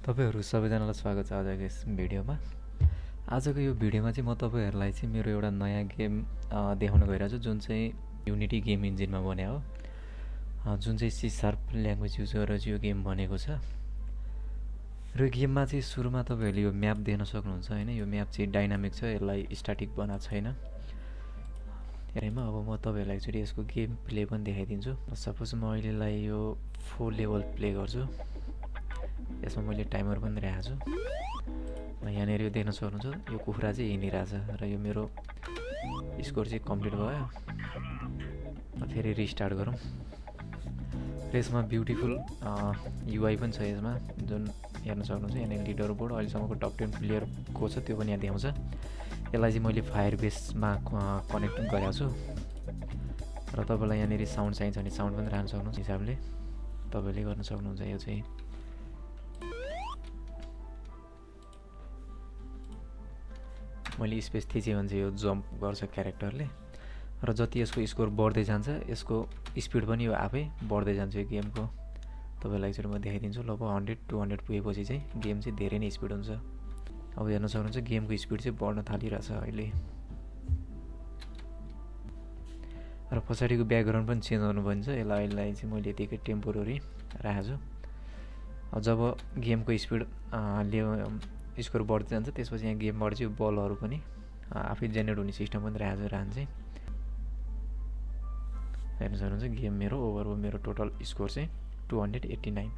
तपाईहरु सबैजनालाई स्वागत छ आजको यस भिडियोमा। आजको यो भिडियोमा चाहिँ म तपाईहरुलाई चाहिँ मेरो एउटा नयाँ गेम देखाउन गइरहेको छु जुन चाहिँ युनिटी गेम इन्जिनमा बने हो। जुन चाहिँ सी शार्प ल्याङ्ग्वेज युज गरेर चाहिँ यो गेम बनेको छ। र गेममा चाहिँ सुरुमा तपाईहरुले यो म्याप देख्न सक्नुहुन्छ हैन। यो म्याप चाहिँ डाइनामिक छ, यसलाई स्ट्याटिक बनाएको छैन। हेरेमा अब म तपाईहरुलाई एकचोटी यसको गेम प्ले पनि देखाइदिन्छु। सपोज म अहिलेलाई यो 4 लेभल प्ले गर्छु। यसमा मैले टाइमर पनि राखेको छु। यहाँनिर यो देख्न सक्नुहुन्छ यो कुखुरा चाहिँ हिँडिरहेछ र यो मेरो स्कोर चाहिँ कम्प्लिट भयो। फेरि रिस्टार्ट गरौँ। र यसमा ब्युटिफुल युआई पनि छ यसमा जुन हेर्न सक्नुहुन्छ। यहाँनिर लिडर बोर्ड अहिलेसम्मको टप 10 प्लेयर को छ त्यो पनि यहाँ देखाउँछ। यसलाई चाहिँ मैले फायर बेसमा कनेक्ट गरेको छु। र तपाईलाई यहाँनिर साउन्ड चाहिन्छ भने साउन्ड पनि राख्न सक्नुहुन्छ हिसाबले तपाईले गर्न सक्नुहुन्छ। यो चाहिँ मैले स्पेस थिचेँ भने चाहिँ यो जम्प गर्छ क्यारेक्टरले। र जति यसको स्कोर बढ्दै जान्छ यसको स्पिड पनि यो आफै बढ्दै जान्छ यो गेमको। तपाईलाई एकचोटि म देखाइदिन्छु। लगभग 100 200 पुगेपछि चाहिँ गेम चाहिँ धेरै नै स्पिड हुन्छ। अब हेर्न सक्नुहुन्छ गेमको स्पिड चाहिँ बढ्न थालिरहेछ अहिले। र पछाडिको ब्याकग्राउन्ड पनि चेन्ज गर्नु भन्छ। यसलाई चाहिँ मैले यतिकै टेम्पोररी राखेको छु। जब गेमको स्पिड स्कोर बढ्दै जान्छ त्यसपछि यहाँ गेमबाट चाहिँ बलहरू पनि आफै जेनेरेट हुने सिस्टम पनि राखेको छु। चाहिँ हेर्न सक्नुहुन्छ गेम मेरो ओभरअल मेरो टोटल स्कोर चाहिँ 289।